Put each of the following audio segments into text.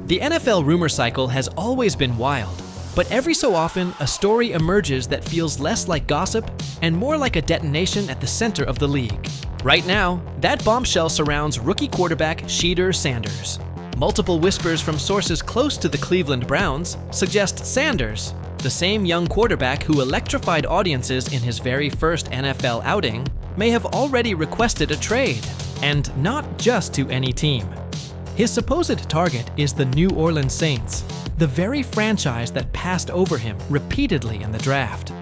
The NFL rumor cycle has always been wild, but every so often a story emerges that feels less like gossip and more like a detonation at the center of the league. Right now, that bombshell surrounds rookie quarterback Shedeur Sanders. Multiple whispers from sources close to the Cleveland Browns suggest Sanders, the same young quarterback who electrified audiences in his very first NFL outing, may have already requested a trade, and not just to any team. His supposed target is the New Orleans Saints, the very franchise that passed over him repeatedly in the draft.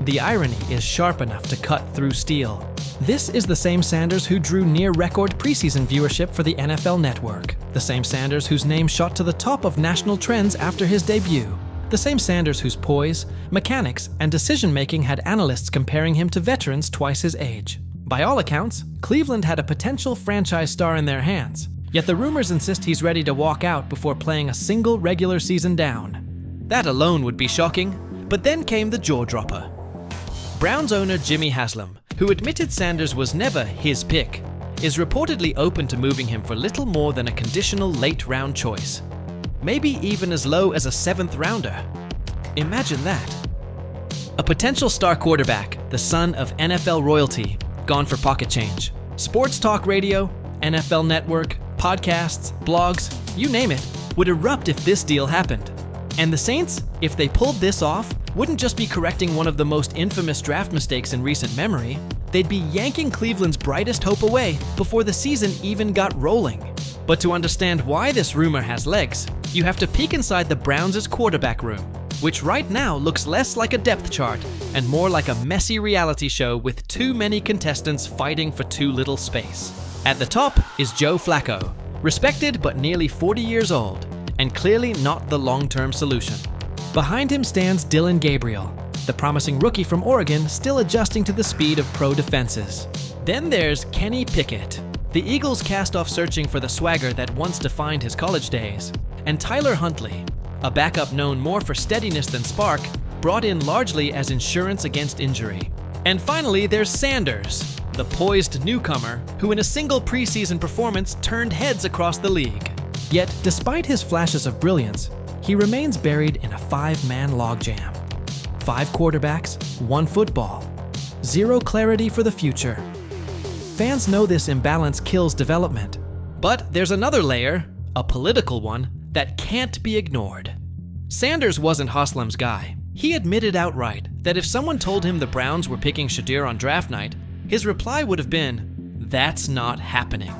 The irony is sharp enough to cut through steel. This is the same Sanders who drew near-record preseason viewership for the NFL Network, the same Sanders whose name shot to the top of national trends after his debut, the same Sanders whose poise, mechanics, and decision-making had analysts comparing him to veterans twice his age. By all accounts, Cleveland had a potential franchise star in their hands, yet the rumors insist he's ready to walk out before playing a single regular season down. That alone would be shocking, but then came the jaw-dropper. Browns owner Jimmy Haslam, who admitted Sanders was never his pick, is reportedly open to moving him for little more than a conditional late-round choice. Maybe even as low as a 7th rounder. Imagine that. A potential star quarterback, the son of NFL royalty, gone for pocket change. Sports talk radio, NFL Network, podcasts, blogs, you name it, would erupt if this deal happened. And the Saints, if they pulled this off, wouldn't just be correcting one of the most infamous draft mistakes in recent memory, they'd be yanking Cleveland's brightest hope away before the season even got rolling. But to understand why this rumor has legs, you have to peek inside the Browns' quarterback room, which right now looks less like a depth chart and more like a messy reality show with too many contestants fighting for too little space. At the top is Joe Flacco, respected but nearly 40 years old, and clearly not the long-term solution. Behind him stands Dillon Gabriel, the promising rookie from Oregon still adjusting to the speed of pro defenses. Then there's Kenny Pickett, the Eagles cast off searching for the swagger that once defined his college days, and Tyler Huntley, a backup known more for steadiness than spark, brought in largely as insurance against injury. And finally, there's Sanders, the poised newcomer who in a single preseason performance turned heads across the league. Yet, despite his flashes of brilliance, he remains buried in a 5-man logjam. 5 quarterbacks, 1 football. 0 clarity for the future. Fans know this imbalance kills development. But there's another layer, a political one, that can't be ignored. Sanders wasn't Haslam's guy. He admitted outright that if someone told him the Browns were picking Shedeur on draft night, his reply would have been, "That's not happening."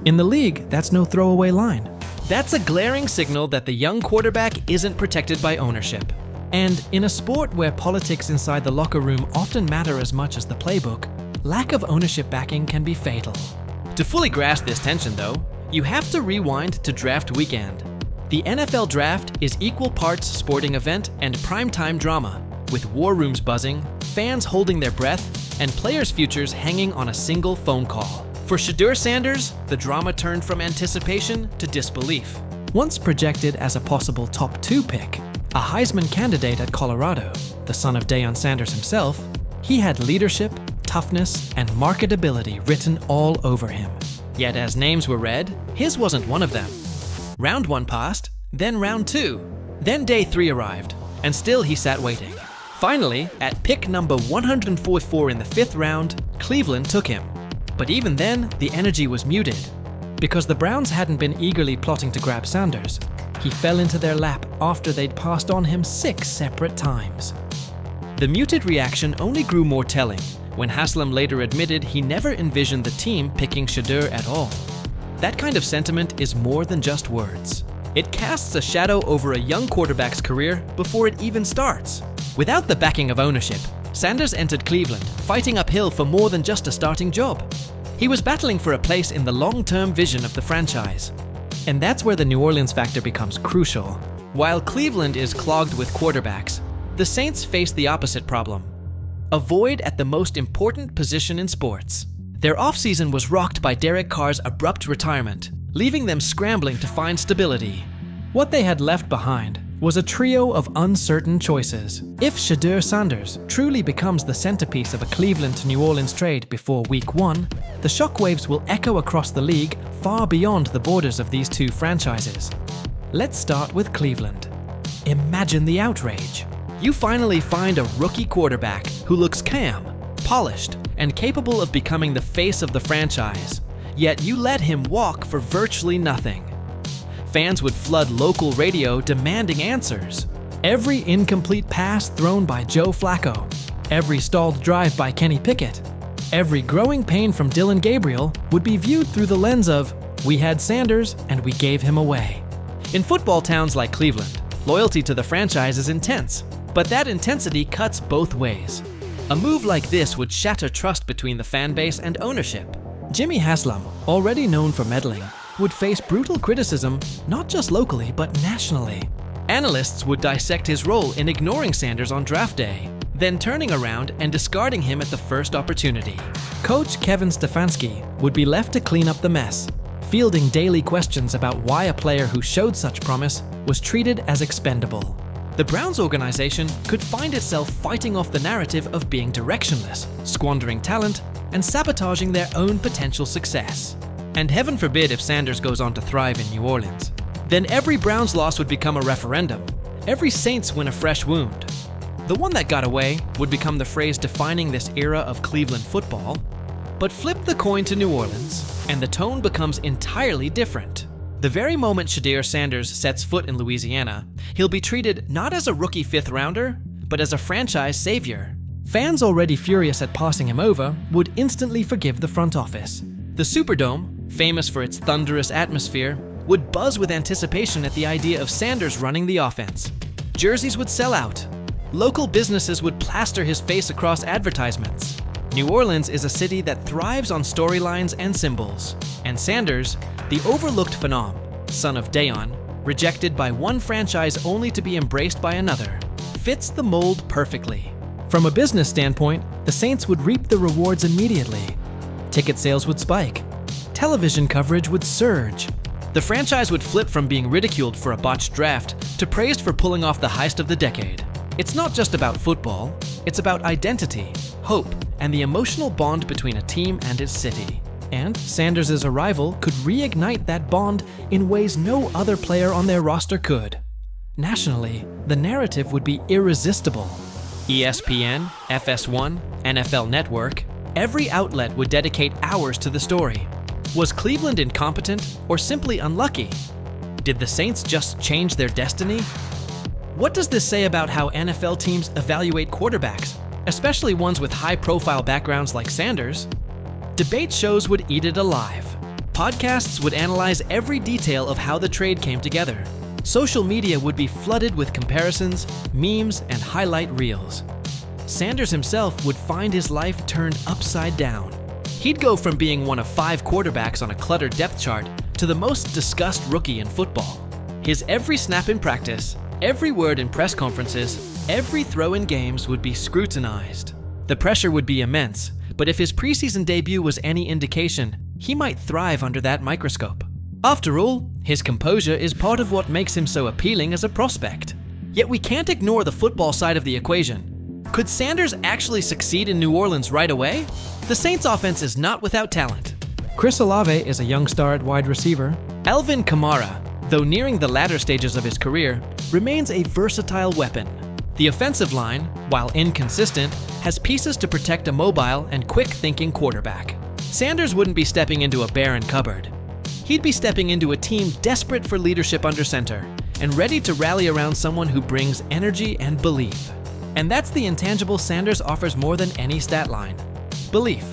In the league, that's no throwaway line. That's a glaring signal that the young quarterback isn't protected by ownership. And in a sport where politics inside the locker room often matter as much as the playbook, lack of ownership backing can be fatal. To fully grasp this tension though, you have to rewind to draft weekend. The NFL draft is equal parts sporting event and primetime drama, with war rooms buzzing, fans holding their breath, and players' futures hanging on a single phone call. For Shedeur Sanders, the drama turned from anticipation to disbelief. Once projected as a possible top 2 pick, a Heisman candidate at Colorado, the son of Deion Sanders himself, he had leadership, toughness, and marketability written all over him. Yet as names were read, his wasn't one of them. Round 1 passed, then round 2, then day 3 arrived, and still he sat waiting. Finally, at pick number 144 in the 5th round, Cleveland took him. But even then, the energy was muted. Because the Browns hadn't been eagerly plotting to grab Sanders, he fell into their lap after they'd passed on him 6 separate times. The muted reaction only grew more telling when Haslam later admitted he never envisioned the team picking Shedeur at all. That kind of sentiment is more than just words. It casts a shadow over a young quarterback's career before it even starts. Without the backing of ownership, Sanders entered Cleveland, fighting uphill for more than just a starting job. He was battling for a place in the long-term vision of the franchise. And that's where the New Orleans factor becomes crucial. While Cleveland is clogged with quarterbacks, the Saints face the opposite problem: a void at the most important position in sports. Their offseason was rocked by Derek Carr's abrupt retirement, leaving them scrambling to find stability. What they had left behind was a trio of uncertain choices. If Shedeur Sanders truly becomes the centerpiece of a Cleveland to New Orleans trade before week 1, the shockwaves will echo across the league far beyond the borders of these two franchises. Let's start with Cleveland. Imagine the outrage. You finally find a rookie quarterback who looks calm, polished, and capable of becoming the face of the franchise, yet you let him walk for virtually nothing. Fans would flood local radio demanding answers. Every incomplete pass thrown by Joe Flacco, every stalled drive by Kenny Pickett, every growing pain from Dylan Gabriel would be viewed through the lens of, we had Sanders and we gave him away. In football towns like Cleveland, loyalty to the franchise is intense, but that intensity cuts both ways. A move like this would shatter trust between the fan base and ownership. Jimmy Haslam, already known for meddling, would face brutal criticism not just locally but nationally. Analysts would dissect his role in ignoring Sanders on draft day, then turning around and discarding him at the first opportunity. Coach Kevin Stefanski would be left to clean up the mess, fielding daily questions about why a player who showed such promise was treated as expendable. The Browns organization could find itself fighting off the narrative of being directionless, squandering talent, and sabotaging their own potential success. And heaven forbid if Sanders goes on to thrive in New Orleans. Then every Browns loss would become a referendum. Every Saints win a fresh wound. The one that got away would become the phrase defining this era of Cleveland football. But flip the coin to New Orleans, and the tone becomes entirely different. The very moment Shedeur Sanders sets foot in Louisiana, he'll be treated not as a rookie fifth-rounder, but as a franchise savior. Fans already furious at passing him over would instantly forgive the front office. The Superdome, famous for its thunderous atmosphere, would buzz with anticipation at the idea of Sanders running the offense. Jerseys would sell out. Local businesses would plaster his face across advertisements. New Orleans is a city that thrives on storylines and symbols. And Sanders, the overlooked phenom, son of Dayon, rejected by one franchise only to be embraced by another, fits the mold perfectly. From a business standpoint, the Saints would reap the rewards immediately. Ticket sales would spike. Television coverage would surge. The franchise would flip from being ridiculed for a botched draft to praised for pulling off the heist of the decade. It's not just about football, it's about identity, hope, and the emotional bond between a team and its city. And Sanders' arrival could reignite that bond in ways no other player on their roster could. Nationally, the narrative would be irresistible. ESPN, FS1, NFL Network, every outlet would dedicate hours to the story. Was Cleveland incompetent or simply unlucky? Did the Saints just change their destiny? What does this say about how NFL teams evaluate quarterbacks, especially ones with high-profile backgrounds like Sanders? Debate shows would eat it alive. Podcasts would analyze every detail of how the trade came together. Social media would be flooded with comparisons, memes, and highlight reels. Sanders himself would find his life turned upside down. He'd go from being one of 5 quarterbacks on a cluttered depth chart to the most discussed rookie in football. His every snap in practice, every word in press conferences, every throw in games would be scrutinized. The pressure would be immense, but if his preseason debut was any indication, he might thrive under that microscope. After all, his composure is part of what makes him so appealing as a prospect. Yet we can't ignore the football side of the equation. Could Sanders actually succeed in New Orleans right away? The Saints offense is not without talent. Chris Olave is a young star at wide receiver. Alvin Kamara, though nearing the latter stages of his career, remains a versatile weapon. The offensive line, while inconsistent, has pieces to protect a mobile and quick-thinking quarterback. Sanders wouldn't be stepping into a barren cupboard. He'd be stepping into a team desperate for leadership under center and ready to rally around someone who brings energy and belief. And that's the intangible Sanders offers more than any stat line: belief.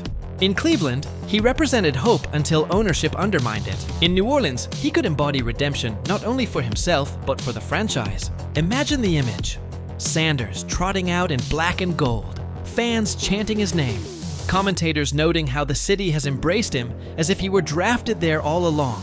In Cleveland, he represented hope until ownership undermined it. In New Orleans, he could embody redemption not only for himself, but for the franchise. Imagine the image: Sanders trotting out in black and gold, fans chanting his name, commentators noting how the city has embraced him as if he were drafted there all along.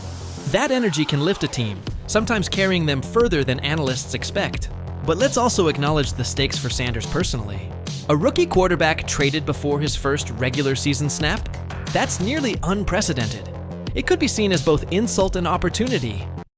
That energy can lift a team, sometimes carrying them further than analysts expect. But let's also acknowledge the stakes for Sanders personally. A rookie quarterback traded before his first regular season snap? That's nearly unprecedented. It could be seen as both insult and opportunity.